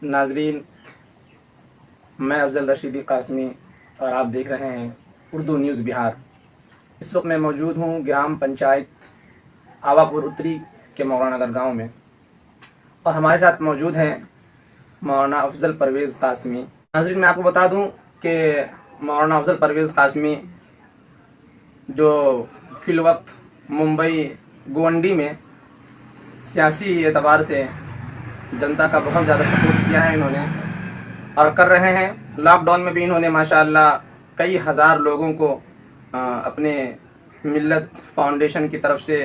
नाजरीन, मैं अफजल रशीदी कासमी और आप देख रहे हैं उर्दू न्यूज़ बिहार। इस वक्त मैं मौजूद हूँ ग्राम पंचायत आवापुर उत्तरी के मौलाना नगर गाँव में, और हमारे साथ मौजूद हैं मौलाना अफजल परवेज़ कासमी। नाजरीन, मैं आपको बता दूँ कि मौलाना अफजल परवेज़ कासमी जो फ़िलवक्त मुंबई गोवंडी में सियासी एतबार से जनता का बहुत ज़्यादा सपोर्ट किया है इन्होंने, और कर रहे हैं। लॉकडाउन में भी इन्होंने माशाअल्लाह कई हज़ार लोगों को अपने मिल्लत फाउंडेशन की तरफ से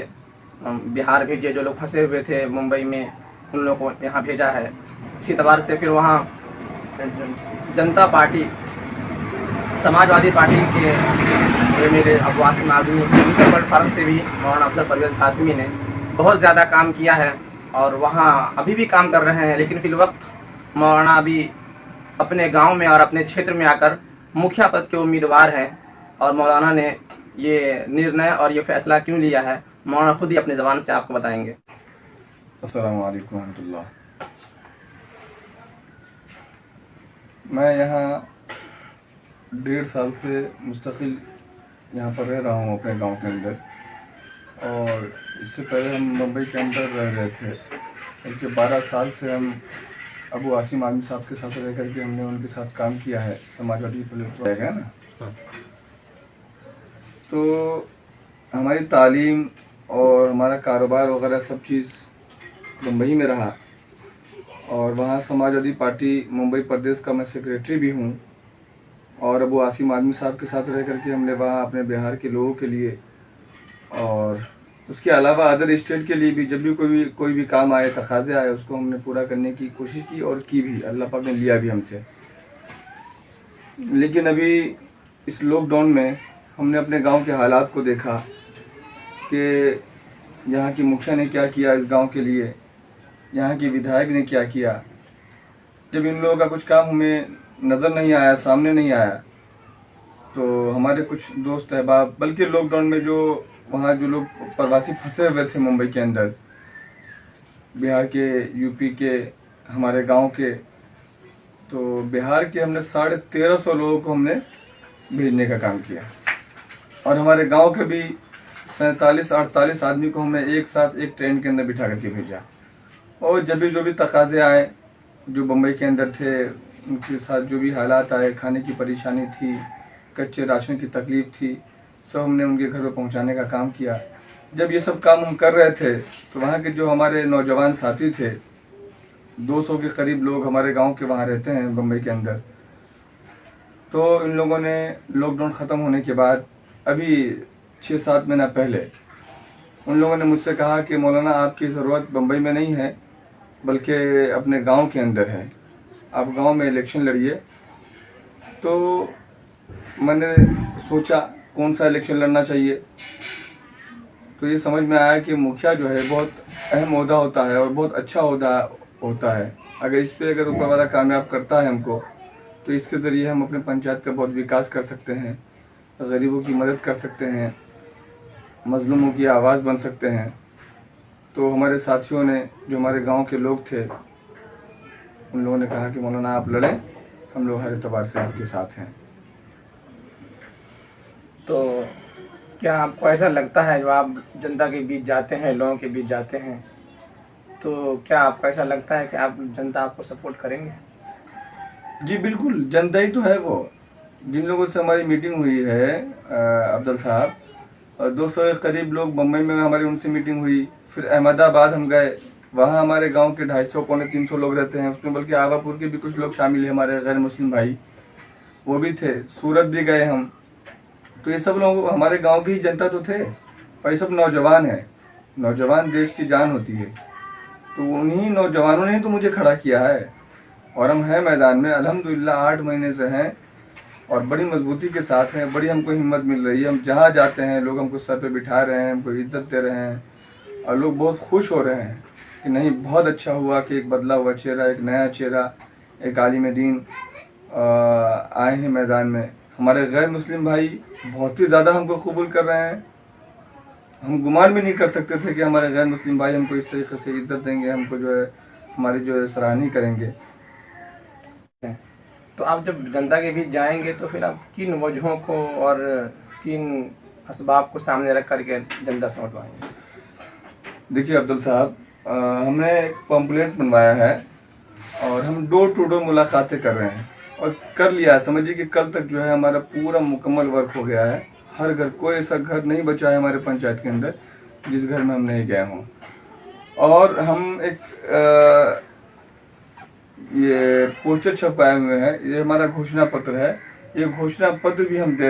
बिहार भेजे। जो लोग फंसे हुए थे मुंबई में, उन लोगों को यहाँ भेजा है। इसी एतबार से फिर वहाँ जनता पार्टी, समाजवादी पार्टी के मेरे अब्बासी आज़मी उनके प्लेटफार्म से भी मौलाना अफजल परवेज़ कासमी ने बहुत ज़्यादा काम किया है, और वहाँ अभी भी काम कर रहे हैं। लेकिन फिलवक्त मौलाना अभी अपने गांव में और अपने क्षेत्र में आकर मुखिया पद के उम्मीदवार हैं, और मौलाना ने ये निर्णय और ये फैसला क्यों लिया है, मौलाना खुद ही अपनी ज़बान से आपको बताएंगे। अस्सलाम वालेकुम रहमतुल्लाह। मैं यहाँ 1.5 साल से मुस्तकिल यहाँ पर रह रहा हूँ अपने गांव के अंदर, और इससे पहले हम मुंबई के अंदर रह रहे थे। बल्कि 12 साल से हम अबू आसिम आज़मी साहब के साथ रह करके हमने उनके साथ काम किया है। समाजवादी प्लेटफॉर्म है ना, तो हमारी तालीम और हमारा कारोबार वगैरह सब चीज़ मुंबई में रहा, और वहाँ समाजवादी पार्टी मुंबई प्रदेश का मैं सेक्रेटरी भी हूँ। और अबू आसिम आज़मी साहब के साथ रह करके हमने वहाँ अपने बिहार के लोगों के लिए और उसके अलावा अदर स्टेट के लिए भी जब भी कोई भी काम आए, तकाज़े आए, उसको हमने पूरा करने की कोशिश की और की भी। अल्लाह पाक ने लिया भी हमसे। लेकिन अभी इस लॉकडाउन में हमने अपने गांव के हालात को देखा कि यहाँ की मुखिया ने क्या किया इस गांव के लिए, यहाँ की विधायक ने क्या किया। जब इन लोगों का कुछ काम हमें नज़र नहीं आया, सामने नहीं आया, तो हमारे कुछ दोस्त अहबाब, बल्कि लॉकडाउन में जो वहाँ जो लोग प्रवासी फंसे हुए थे मुंबई के अंदर, बिहार के, यूपी के, हमारे गांव के, तो बिहार के हमने 1350 लोगों को हमने भेजने का काम किया। और हमारे गांव के भी 47-48 आदमी को हमने एक साथ एक ट्रेन के अंदर बिठा करके भेजा। और जब भी जो भी तकाज़े आए, जो बम्बई के अंदर थे, उनके साथ जो भी हालात आए, खाने की परेशानी थी, कच्चे राशन की तकलीफ़ थी, सब हमने उनके घर पर पहुंचाने का काम किया। जब ये सब काम हम कर रहे थे, तो वहाँ के जो हमारे नौजवान साथी थे, 200 के करीब लोग हमारे गांव के वहाँ रहते हैं बम्बई के अंदर, तो इन लोगों ने लॉकडाउन ख़त्म होने के बाद अभी 6-7 महीना पहले उन लोगों ने मुझसे कहा कि मौलाना आपकी ज़रूरत बम्बई में नहीं है, बल्कि अपने गांव के अंदर है, आप गांव में इलेक्शन लड़िए। तो मैंने सोचा कौन सा इलेक्शन लड़ना चाहिए, तो ये समझ में आया कि मुखिया जो है बहुत अहम ओहदा होता है और बहुत अच्छा ओहदा होता है। अगर ऊपर वाला कामयाब करता है हमको, तो इसके ज़रिए हम अपने पंचायत का बहुत विकास कर सकते हैं, गरीबों की मदद कर सकते हैं, मजलूमों की आवाज़ बन सकते हैं। तो हमारे साथियों ने, जो हमारे गांव के लोग थे, उन लोगों ने कहा कि मौलाना आप लड़ें, हम लोग हर एतबार से आपके साथ हैं। तो क्या आपको ऐसा लगता है, जो आप जनता के बीच जाते हैं, लोगों के बीच जाते हैं, तो क्या आपको ऐसा लगता है कि आप जनता आपको सपोर्ट करेंगे? जी बिल्कुल, जनता ही तो है वो। जिन लोगों से हमारी मीटिंग हुई है अफजल साहब, 200 के करीब लोग बम्बई में हमारी उनसे मीटिंग हुई। फिर अहमदाबाद हम गए, वहाँ हमारे गांव के 250-300 लोग रहते हैं, उसमें बल्कि आवापुर के भी कुछ लोग शामिल हैं, हमारे गैर मुस्लिम भाई, वो भी थे। सूरत भी गए हम। तो ये सब लोग हमारे गांव की ही जनता तो थे, और ये सब नौजवान हैं। नौजवान देश की जान होती है, तो उन्हीं नौजवानों ने ही तो मुझे खड़ा किया है, और हम हैं मैदान में अल्हम्दुलिल्लाह 8 महीने से हैं, और बड़ी मजबूती के साथ हैं। बड़ी हमको हिम्मत मिल रही है। हम जहाँ जाते हैं लोग हमको सर पे बिठा रहे हैं, हमको इज्जत दे रहे हैं, और लोग बहुत खुश हो रहे हैं कि नहीं, बहुत अच्छा हुआ कि एक बदला हुआ चेहरा, एक नया चेहरा, एक आलिम दीन आए हैं मैदान में। हमारे गैर मुस्लिम भाई बहुत ही ज़्यादा हमको कबूल कर रहे हैं। हम गुमान भी नहीं कर सकते थे कि हमारे गैर मुस्लिम भाई हमको इस तरीके से इज्जत देंगे, हमको जो है हमारी जो है सराहनीय करेंगे। हैं। तो आप जब जनता के बीच जाएंगे तो फिर आप किन वजहों को और किन असबाब को सामने रख करके जनता से उठवाएंगे? देखिए अब्दुल साहब, हमने एक पम्पलेट बनवाया है और हम डोर टू डोर मुलाकातें कर रहे हैं और कर लिया है। समझिए कि कल तक जो है हमारा पूरा मुकम्मल वर्क हो गया है। हर घर, कोई ऐसा घर नहीं बचा है हमारे पंचायत के अंदर जिस घर में हम नहीं गए हों। और हम एक ये पोस्टर छपवाए हुए हैं, ये हमारा घोषणा पत्र है। ये घोषणा पत्र भी हम दे